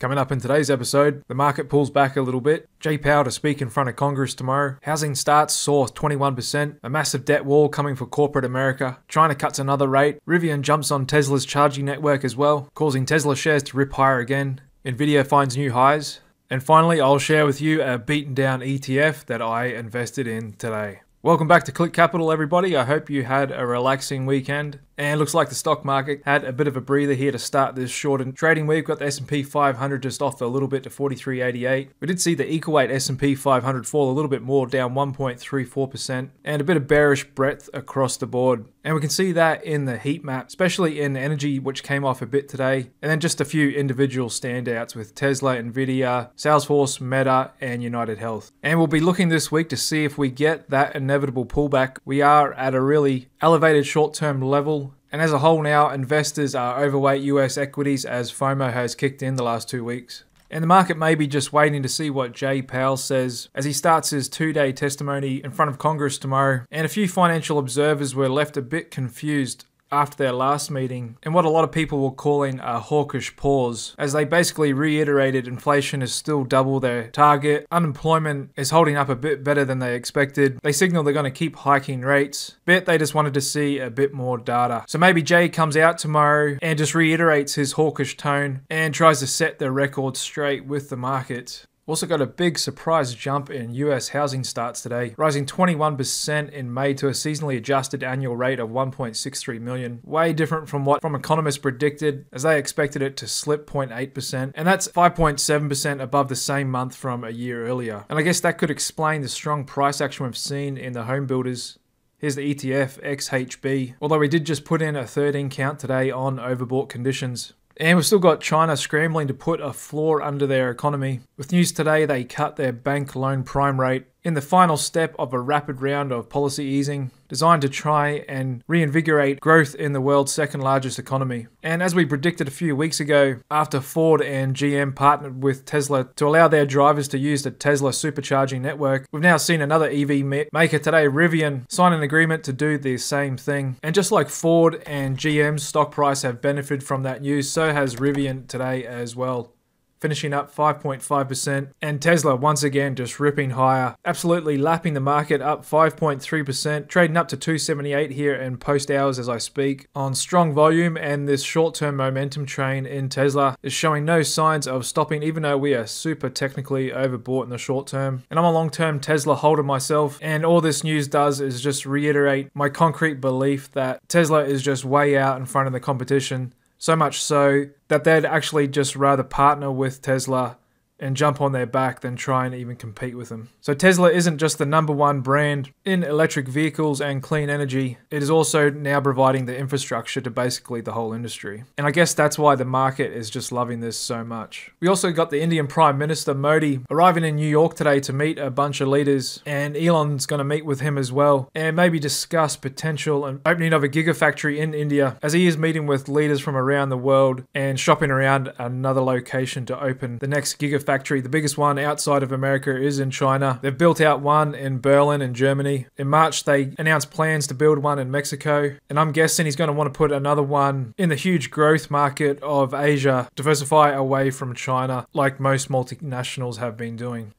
Coming up in today's episode, the market pulls back a little bit. Jay Powell to speak in front of Congress tomorrow. Housing starts soar 21%. A massive debt wall coming for corporate America. China cuts another rate. Rivian jumps on Tesla's charging network as well, causing Tesla shares to rip higher again. NVDA finds new highs. And finally, I'll share with you a beaten down ETF that I invested in today. Welcome back to Click Capital, everybody. I hope you had a relaxing weekend. And looks like the stock market had a bit of a breather here to start this shortened trading week. We've got the SP500 just off a little bit to 43.88. We did see the equal weight S&P 500 fall a little bit more, down 1.34%, and a bit of bearish breadth across the board. And we can see that in the heat map, especially in energy, which came off a bit today. And then just a few individual standouts with Tesla, NVDA, Salesforce, Meta, and United Health. And we'll be looking this week to see if we get that inevitable pullback. We are at a really elevated short-term level. And as a whole now, investors are overweight US equities as FOMO has kicked in the last 2 weeks. And the market may be just waiting to see what Jay Powell says as he starts his two-day testimony in front of Congress tomorrow. And a few financial observers were left a bit confused after their last meeting and what a lot of people were calling a hawkish pause, as they basically reiterated inflation is still double their target, unemployment is holding up a bit better than they expected, they signal they're going to keep hiking rates, but they just wanted to see a bit more data. So maybe Jay comes out tomorrow and just reiterates his hawkish tone and tries to set the record straight with the market. Also got a big surprise jump in US housing starts today, rising 21% in May to a seasonally adjusted annual rate of 1.63 million. Way different from what economists predicted, as they expected it to slip 0.8%, and that's 5.7% above the same month from a year earlier. And I guess that could explain the strong price action we've seen in the home builders. Here's the ETF XHB, although we did just put in a 13 count today on overbought conditions. And we've still got China scrambling to put a floor under their economy. With news today, they cut their bank loan prime rate in the final step of a rapid round of policy easing designed to try and reinvigorate growth in the world's second largest economy. And as we predicted a few weeks ago, after Ford and GM partnered with Tesla to allow their drivers to use the Tesla supercharging network, we've now seen another EV maker today, Rivian, sign an agreement to do the same thing. And just like Ford and GM's stock price have benefited from that news, so has Rivian today as well, finishing up 5.5%, and Tesla once again just ripping higher, absolutely lapping the market, up 5.3%, trading up to 278 here in post hours as I speak on strong volume. And this short-term momentum train in Tesla is showing no signs of stopping, even though we are super technically overbought in the short term. And I'm a long-term Tesla holder myself, and all this news does is just reiterate my concrete belief that Tesla is just way out in front of the competition. So much so that they'd actually just rather partner with Tesla and jump on their back than try and even compete with them. So Tesla isn't just the #1 brand in electric vehicles and clean energy, it is also now providing the infrastructure to basically the whole industry. And I guess that's why the market is just loving this so much. We also got the Indian Prime Minister Modi arriving in New York today to meet a bunch of leaders, and Elon's going to meet with him as well and maybe discuss potential and opening of a gigafactory in India, as he is meeting with leaders from around the world and shopping around another location to open the next gigafactory. The biggest one outside of America is in China. They've built out one in Berlin in Germany. In March, they announced plans to build one in Mexico. And I'm guessing he's going to want to put another one in the huge growth market of Asia, diversify away from China, like most multinationals have been doing.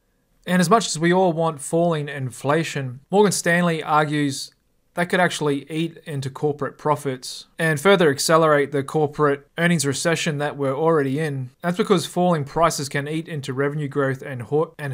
And as much as we all want falling inflation, Morgan Stanley argues that could actually eat into corporate profits and further accelerate the corporate earnings recession that we're already in. That's because falling prices can eat into revenue growth and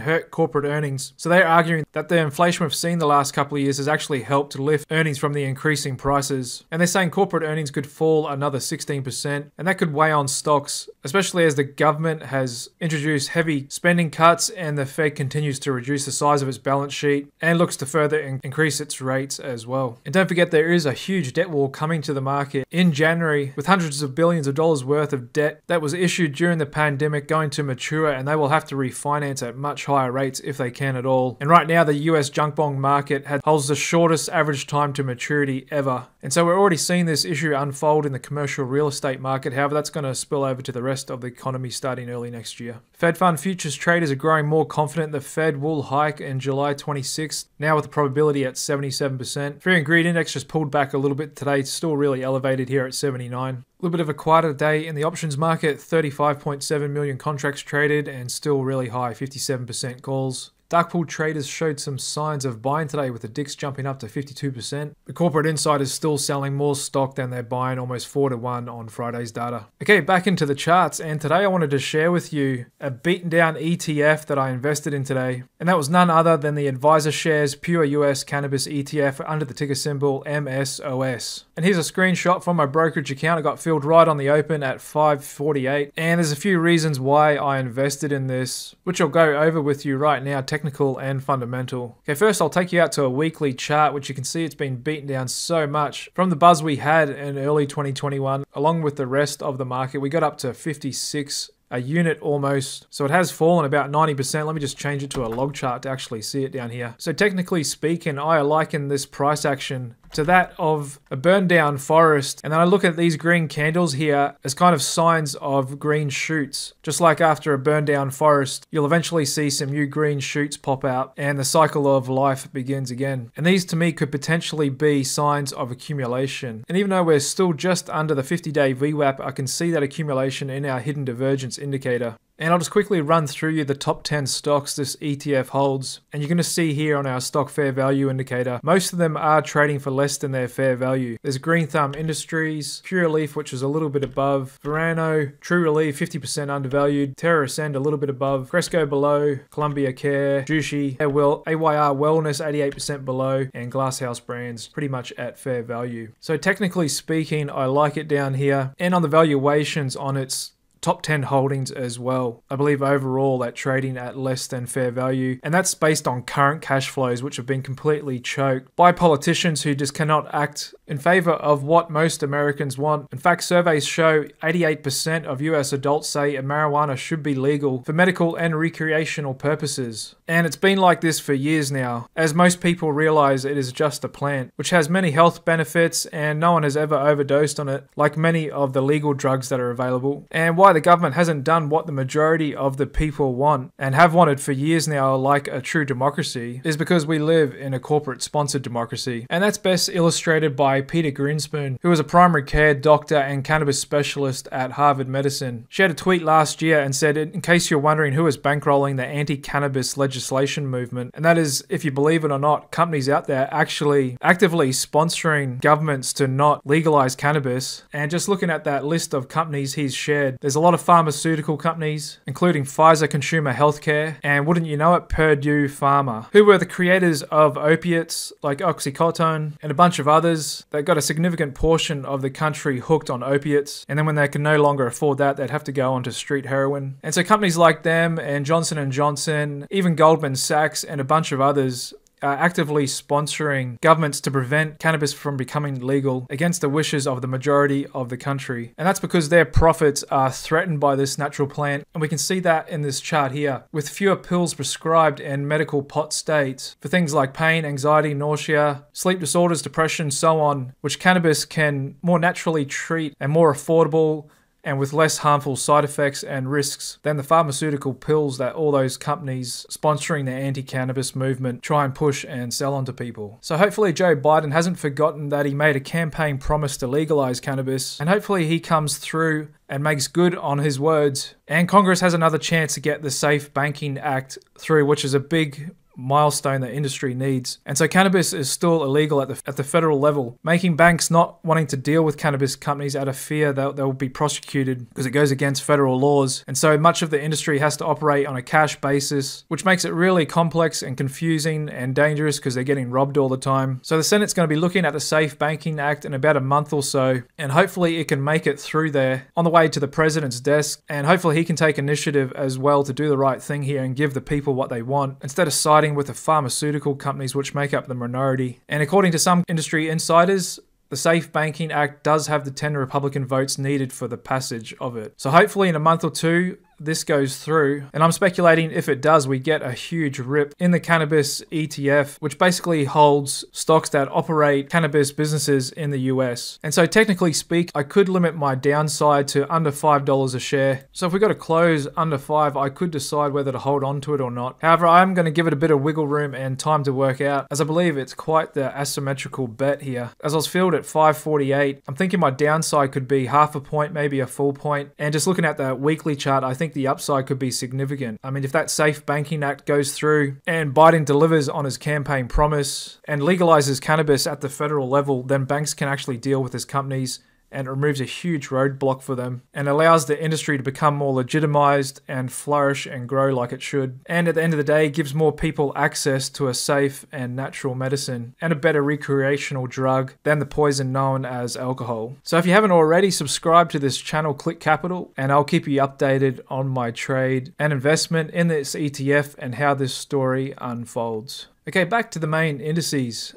hurt corporate earnings. So they're arguing that the inflation we've seen the last couple of years has actually helped to lift earnings from the increasing prices. And they're saying corporate earnings could fall another 16%, and that could weigh on stocks, especially as the government has introduced heavy spending cuts and the Fed continues to reduce the size of its balance sheet and looks to further increase its rates as well. And don't forget, there is a huge debt wall coming to the market in January, with hundreds of billions of dollars worth of debt that was issued during the pandemic going to mature, and they will have to refinance at much higher rates if they can at all. And right now, the US junk bond market holds the shortest average time to maturity ever. And so we're already seeing this issue unfold in the commercial real estate market. However, that's going to spill over to the rest of the economy starting early next year. Fed fund futures traders are growing more confident the Fed will hike in July 26th, now with the probability at 77%. Fear and greed index just pulled back a little bit today. It's still really elevated elevated here at 79. A little bit of a quieter day in the options market, 35.7 million contracts traded and still really high, 57% calls. Dark pool traders showed some signs of buying today with the DIX jumping up to 52%. The corporate insiders still selling more stock than they're buying, almost 4-to-1 on Friday's data. Okay, back into the charts, and today I wanted to share with you a beaten down ETF that I invested in today. And that was none other than the Advisor Shares Pure US Cannabis ETF under the ticker symbol MSOS. And here's a screenshot from my brokerage account. It got filled right on the open at 5.48. And there's a few reasons why I invested in this, which I'll go over with you right now, technical and fundamental. Okay, first I'll take you out to a weekly chart, which you can see it's been beaten down so much. From the buzz we had in early 2021, along with the rest of the market, we got up to 56 a unit almost. So it has fallen about 90%. Let me just change it to a log chart to actually see it down here. So technically speaking, I liken this price action to that of a burned down forest. And then I look at these green candles here as kind of signs of green shoots. Just like after a burned down forest, you'll eventually see some new green shoots pop out and the cycle of life begins again. And these to me could potentially be signs of accumulation. And even though we're still just under the 50-day VWAP, I can see that accumulation in our hidden divergence indicator. And I'll just quickly run through you the top 10 stocks this ETF holds. And you're going to see here on our stock fair value indicator, most of them are trading for less than their fair value. There's Green Thumb Industries, Pure Relief, which is a little bit above, Verano, True Relief, 50% undervalued, Terra Ascend a little bit above, Cresco below, Columbia Care, Jushi, AYR Wellness 88% below, and Glasshouse Brands pretty much at fair value. So technically speaking, I like it down here. And on the valuations on its top 10 holdings as well. I believe overall they're trading at less than fair value, and that's based on current cash flows, which have been completely choked by politicians who just cannot act in favor of what most Americans want. In fact, surveys show 88% of US adults say marijuana should be legal for medical and recreational purposes. And it's been like this for years now, as most people realize it is just a plant, which has many health benefits and no one has ever overdosed on it, like many of the legal drugs that are available. And why the government hasn't done what the majority of the people want and have wanted for years now, like a true democracy, is because we live in a corporate sponsored democracy. And that's best illustrated by Peter Grinspoon, who was a primary care doctor and cannabis specialist at Harvard Medicine. She had a tweet last year and said, in case you're wondering who is bankrolling the anti-cannabis legislation movement, and that is, if you believe it or not, companies out there actually actively sponsoring governments to not legalize cannabis. And just looking at that list of companies he's shared, there's a lot of pharmaceutical companies, including Pfizer Consumer Healthcare, and wouldn't you know it, Purdue Pharma, who were the creators of opiates like Oxycontin and a bunch of others that got a significant portion of the country hooked on opiates. And then when they can no longer afford that, they'd have to go onto street heroin. And so companies like them and Johnson & Johnson, even Goldman Sachs and a bunch of others are actively sponsoring governments to prevent cannabis from becoming legal against the wishes of the majority of the country. And that's because their profits are threatened by this natural plant. And we can see that in this chart here, with fewer pills prescribed in medical pot states for things like pain, anxiety, nausea, sleep disorders, depression, so on, which cannabis can more naturally treat and more affordable and with less harmful side effects and risks than the pharmaceutical pills that all those companies sponsoring the anti-cannabis movement try and push and sell onto people. So hopefully Joe Biden hasn't forgotten that he made a campaign promise to legalize cannabis, and hopefully he comes through and makes good on his words. And Congress has another chance to get the Safe Banking Act through, which is a big milestone that industry needs. And so cannabis is still illegal at the federal level, making banks not wanting to deal with cannabis companies out of fear that they'll be prosecuted because it goes against federal laws. And so much of the industry has to operate on a cash basis, which makes it really complex and confusing and dangerous because they're getting robbed all the time. So the Senate's going to be looking at the Safe Banking Act in about a month or so, and hopefully it can make it through there on the way to the president's desk, and hopefully he can take initiative as well to do the right thing here and give the people what they want, instead of siding with the pharmaceutical companies which make up the minority. And according to some industry insiders, the Safe Banking Act does have the 10 Republican votes needed for the passage of it. So hopefully in a month or two, this goes through, and I'm speculating if it does, we get a huge rip in the cannabis ETF, which basically holds stocks that operate cannabis businesses in the US. And so technically speak, I could limit my downside to under $5 a share. So if we got to close under 5, I could decide whether to hold on to it or not. However, I'm going to give it a bit of wiggle room and time to work out, as I believe it's quite the asymmetrical bet here. As I was filled at 548, I'm thinking my downside could be half a point, maybe a full point. And just looking at the weekly chart, I think the upside could be significant. I mean, if that Safe Banking Act goes through and Biden delivers on his campaign promise and legalizes cannabis at the federal level, then banks can actually deal with his companies, and it removes a huge roadblock for them and allows the industry to become more legitimized and flourish and grow like it should. And at the end of the day, it gives more people access to a safe and natural medicine and a better recreational drug than the poison known as alcohol. So if you haven't already, subscribe to this channel, Click Capital, and I'll keep you updated on my trade and investment in this ETF and how this story unfolds. Okay, back to the main indices.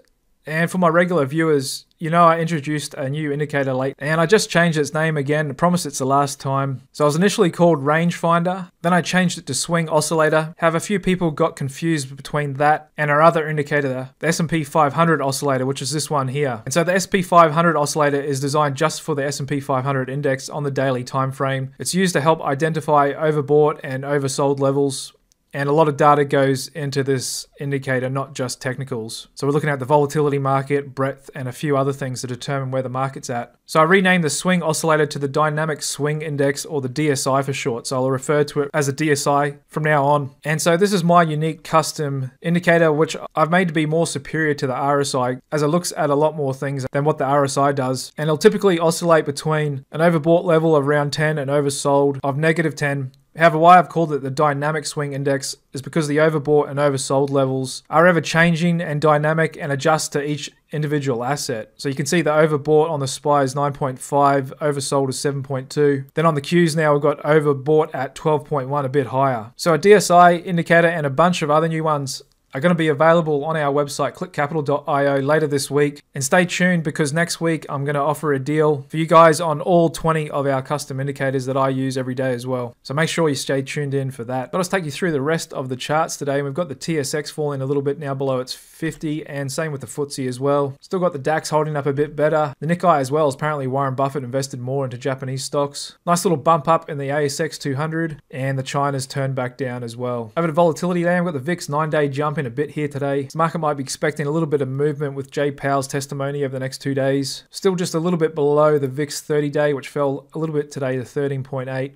And for my regular viewers, you know I introduced a new indicator late, and I just changed its name again. I promise it's the last time. So it was initially called Rangefinder, then I changed it to Swing Oscillator. However, a few people got confused between that and our other indicator, the SP500 oscillator, which is this one here. And so the SP500 oscillator is designed just for the S&P 500 index on the daily time frame. It's used to help identify overbought and oversold levels. And a lot of data goes into this indicator, not just technicals. So we're looking at the volatility market, breadth, and a few other things to determine where the market's at. So I renamed the swing oscillator to the Dynamic Swing Index, or the DSI for short. So I'll refer to it as a DSI from now on. And so this is my unique custom indicator, which I've made to be more superior to the RSI, as it looks at a lot more things than what the RSI does. And it'll typically oscillate between an overbought level of around 10 and oversold of -10. However, why I've called it the Dynamic Swing Index is because the overbought and oversold levels are ever changing and dynamic and adjust to each individual asset. So you can see the overbought on the SPY is 9.5, oversold is 7.2. Then on the Qs now we've got overbought at 12.1, a bit higher. So a DSI indicator and a bunch of other new ones are going to be available on our website, clickcapital.io, later this week. And stay tuned, because next week I'm going to offer a deal for you guys on all 20 of our custom indicators that I use every day as well. So make sure you stay tuned in for that. But let's take you through the rest of the charts today. We've got the TSX falling a little bit now below its 50, and same with the FTSE as well. Still got the DAX holding up a bit better. The Nikkei as well, as apparently Warren Buffett invested more into Japanese stocks. Nice little bump up in the ASX 200, and the China's turned back down as well. Over to volatility day, we've got the VIX 9-day jump in a bit here today. The market might be expecting a little bit of movement with Jay Powell's testimony over the next 2 days. Still just a little bit below the VIX 30-day, which fell a little bit today to 13.8.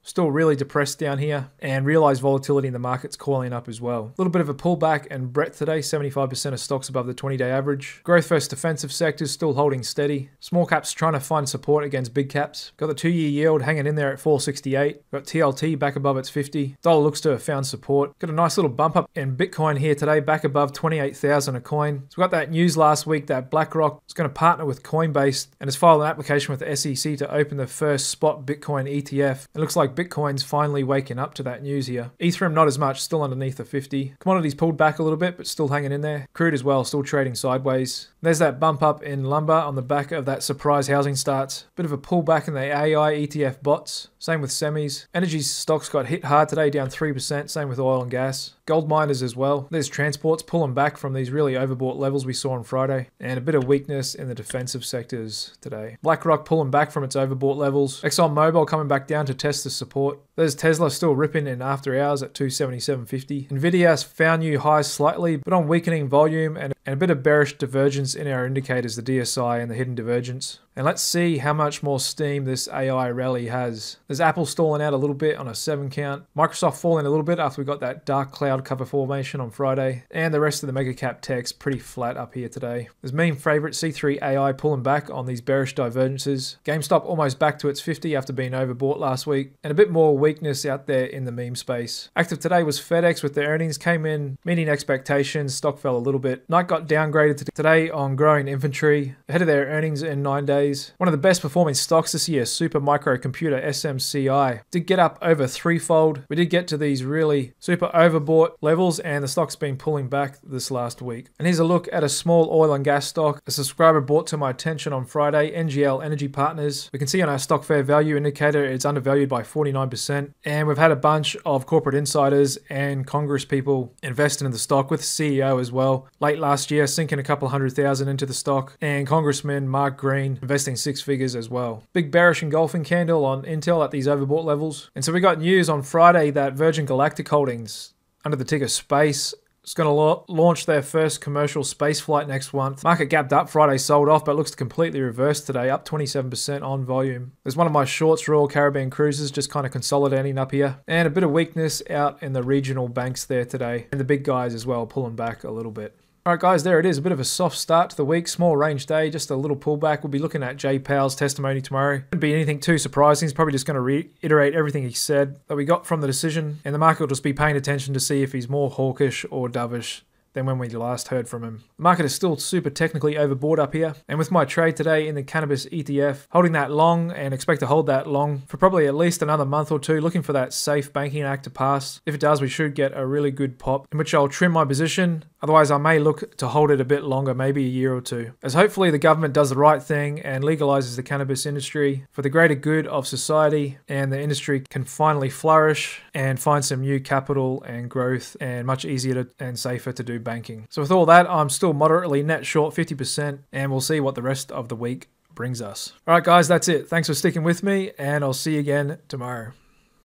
Still really depressed down here, and realized volatility in the market's coiling up as well. A little bit of a pullback and breadth today, 75% of stocks above the 20-day average. Growth versus defensive sectors still holding steady. Small caps trying to find support against big caps. Got the 2-year yield hanging in there at 468. Got TLT back above its 50. Dollar looks to have found support. Got a nice little bump up in Bitcoin here today, back above 28,000 a coin. So we got that news last week that BlackRock is going to partner with Coinbase and has filed an application with the SEC to open the first spot Bitcoin ETF. It looks like Bitcoin's finally waking up to that news here. Ethereum not as much, still underneath the 50. Commodities pulled back a little bit, but still hanging in there. Crude as well, still trading sideways. There's that bump up in lumber on the back of that surprise housing starts. Bit of a pullback in the AI ETF bots. Same with semis. Energy stocks got hit hard today, down 3%. Same with oil and gas. Gold miners as well. There's transports pulling back from these really overbought levels we saw on Friday. And a bit of weakness in the defensive sectors today. BlackRock pulling back from its overbought levels. ExxonMobil coming back down to test the support. There's Tesla still ripping in after hours at 277.50. NVDA found new highs slightly, but on weakening volume and a bit of bearish divergence in our indicators, the DSI and the hidden divergence. And let's see how much more steam this AI rally has. There's Apple stalling out a little bit on a 7 count. Microsoft falling a little bit after we got that dark cloud cover formation on Friday. And the rest of the mega cap techs pretty flat up here today. There's meme favorite C3 AI pulling back on these bearish divergences. GameStop almost back to its 50 after being overbought last week. And a bit more weakness out there in the meme space. Active today was FedEx with their earnings, came in meeting expectations. Stock fell a little bit. Nike got downgraded today on growing inventory ahead of their earnings in 9 days. these. One of the best performing stocks this year, Super Microcomputer SMCI, did get up over threefold. We did get to these really super overbought levels, and the stock's been pulling back this last week. And here's a look at a small oil and gas stock a subscriber brought to my attention on Friday, NGL Energy Partners. We can see on our stock fair value indicator it's undervalued by 49%, and we've had a bunch of corporate insiders and Congress people investing in the stock, with the CEO as well. Late last year, sinking a couple $100,000 into the stock, and Congressman Mark Green investing 6 figures as well. Big bearish engulfing candle on Intel at these overbought levels. And so we got news on Friday that Virgin Galactic Holdings, under the ticker SPACE, is going to launch their first commercial space flight next month. Market gapped up Friday, sold off, but looks to completely reverse today, up 27% on volume. There's one of my shorts, Royal Caribbean Cruises, just kind of consolidating up here. And a bit of weakness out in the regional banks there today. And the big guys as well, pulling back a little bit. Alright guys, there it is. A bit of a soft start to the week. Small range day, just a little pullback. We'll be looking at Jay Powell's testimony tomorrow. Wouldn't be anything too surprising. He's probably just going to reiterate everything he said that we got from the decision. And the market will just be paying attention to see if he's more hawkish or dovish than when we last heard from him. The market is still super technically overbought up here. And with my trade today in the cannabis ETF, holding that long and expect to hold that long for probably at least another month or two, looking for that Safe Banking Act to pass. If it does, we should get a really good pop in which I'll trim my position. Otherwise, I may look to hold it a bit longer, maybe a year or two, as hopefully the government does the right thing and legalizes the cannabis industry for the greater good of society, and the industry can finally flourish and find some new capital and growth, and much easier and safer to do banking. So with all that, I'm still moderately net short 50%, and we'll see what the rest of the week brings us. All right, guys, that's it. Thanks for sticking with me, and I'll see you again tomorrow.